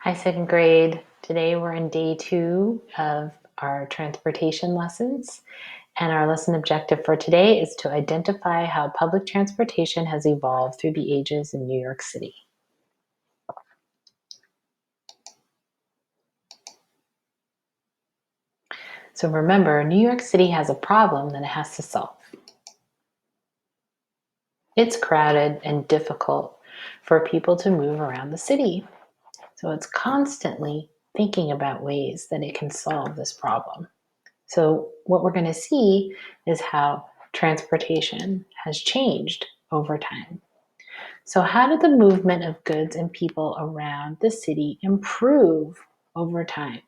Hi, second grade. Today we're in day 2 of our transportation lessons. And our lesson objective for today is to identify how public transportation has evolved through the ages in New York City. So remember, New York City has a problem that it has to solve. It's crowded and difficult for people to move around the city. So it's constantly thinking about ways that it can solve this problem. So what we're going to see is how transportation has changed over time. So how did the movement of goods and people around the city improve over time?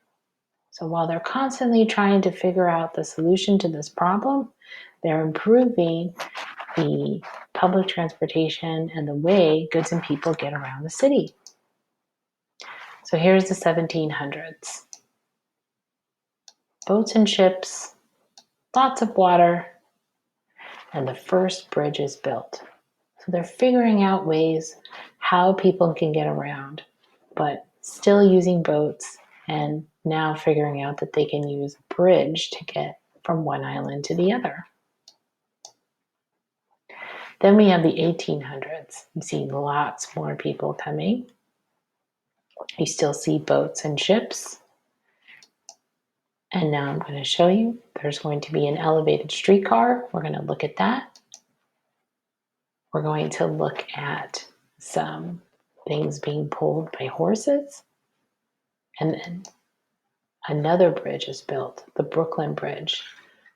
So while they're constantly trying to figure out the solution to this problem, they're improving the public transportation and the way goods and people get around the city. So here's the 1700s. Boats and ships, lots of water, and the first bridge is built. So they're figuring out ways how people can get around, but still using boats, and now figuring out that they can use a bridge to get from one island to the other. Then we have the 1800s. You see lots more people coming. You still see boats and ships. And now I'm going to show you there's going to be an elevated streetcar. We're going to look at that. We're going to look at some things being pulled by horses. And then another bridge is built, the Brooklyn Bridge,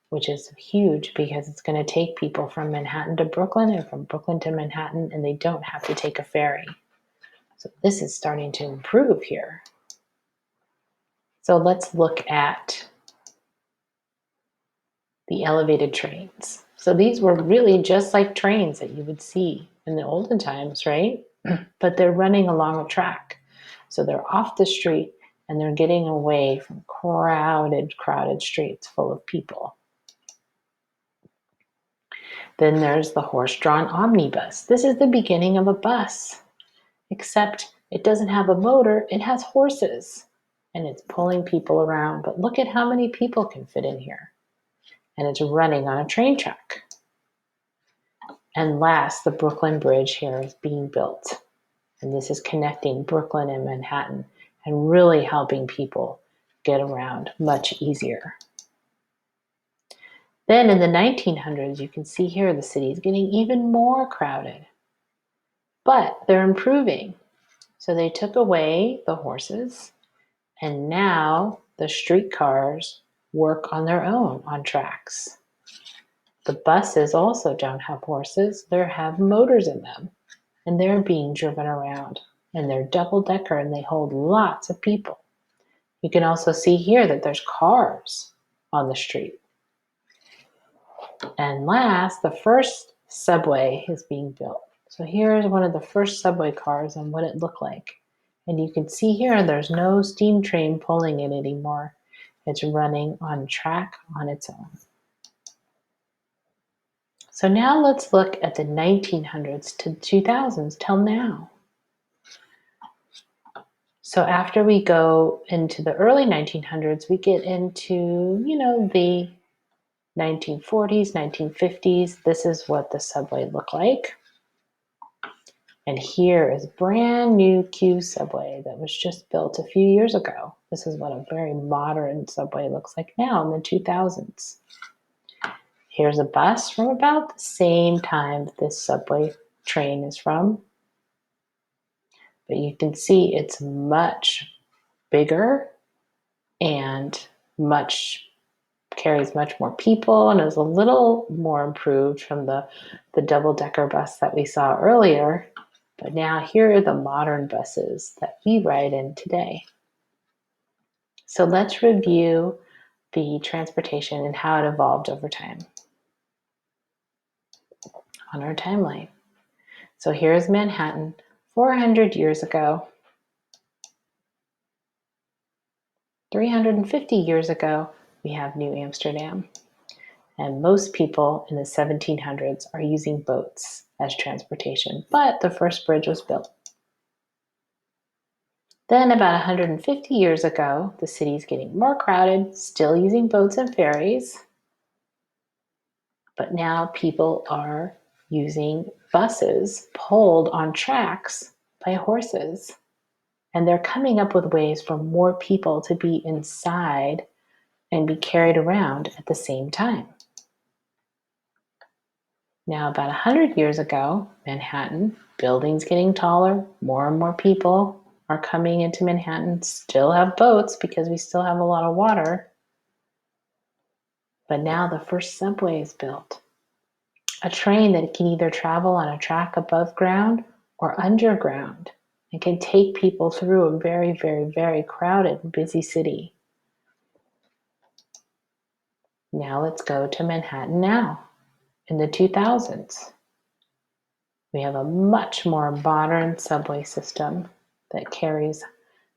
which is huge because it's going to take people from Manhattan to Brooklyn and from Brooklyn to Manhattan, and they don't have to take a ferry. So this is starting to improve here. So let's look at the elevated trains. So these were really just like trains that you would see in the olden times, right? But they're running along a track. So they're off the street and they're getting away from crowded streets full of people. Then there's the horse-drawn omnibus. This is the beginning of a bus, except it doesn't have a motor, it has horses, and it's pulling people around. But look at how many people can fit in here. And it's running on a train track. And last, the Brooklyn Bridge here is being built. And this is connecting Brooklyn and Manhattan and really helping people get around much easier. Then in the 1900s, you can see here the city is getting even more crowded. But they're improving. So they took away the horses, and now the streetcars work on their own on tracks. The buses also don't have horses, they have motors in them, and they're being driven around. And they're double-decker and they hold lots of people. You can also see here that there's cars on the street. And last, the first subway is being built. So here's one of the first subway cars and what it looked like. And you can see here there's no steam train pulling it anymore. It's running on track on its own. So now let's look at the 1900s to 2000s till now. So after we go into the early 1900s, we get into, the 1940s, 1950s. This is what the subway looked like. And here is brand new Q subway that was just built a few years ago. This is what a very modern subway looks like now in the 2000s. Here's a bus from about the same time this subway train is from. But you can see it's much bigger and carries much more people and is a little more improved from the double-decker bus that we saw earlier. But now here are the modern buses that we ride in today. So let's review the transportation and how it evolved over time on our timeline. So here's Manhattan 400 years ago. 350 years ago, we have New Amsterdam. And most people in the 1700s are using boats as transportation, but the first bridge was built. Then, about 150 years ago, the city's getting more crowded, still using boats and ferries, but now people are using buses pulled on tracks by horses. And they're coming up with ways for more people to be inside and be carried around at the same time. Now, about 100 years ago, Manhattan, buildings getting taller, more and more people are coming into Manhattan, still have boats because we still have a lot of water. But now the first subway is built. A train that can either travel on a track above ground or underground and can take people through a very, very, very crowded and busy city. Now let's go to Manhattan now in the 2000s. We have a much more modern subway system that carries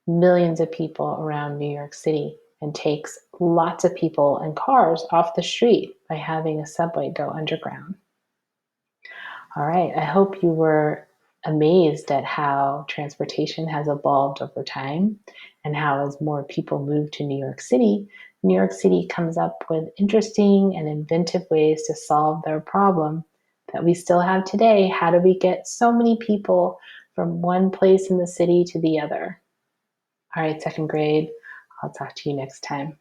millions of people around New York City and takes lots of people and cars off the street by having a subway go underground. All right, I hope you were amazed at how transportation has evolved over time and how, as more people move to New York City comes up with interesting and inventive ways to solve their problem that we still have today. How do we get so many people from one place in the city to the other? All right, second grade, I'll talk to you next time.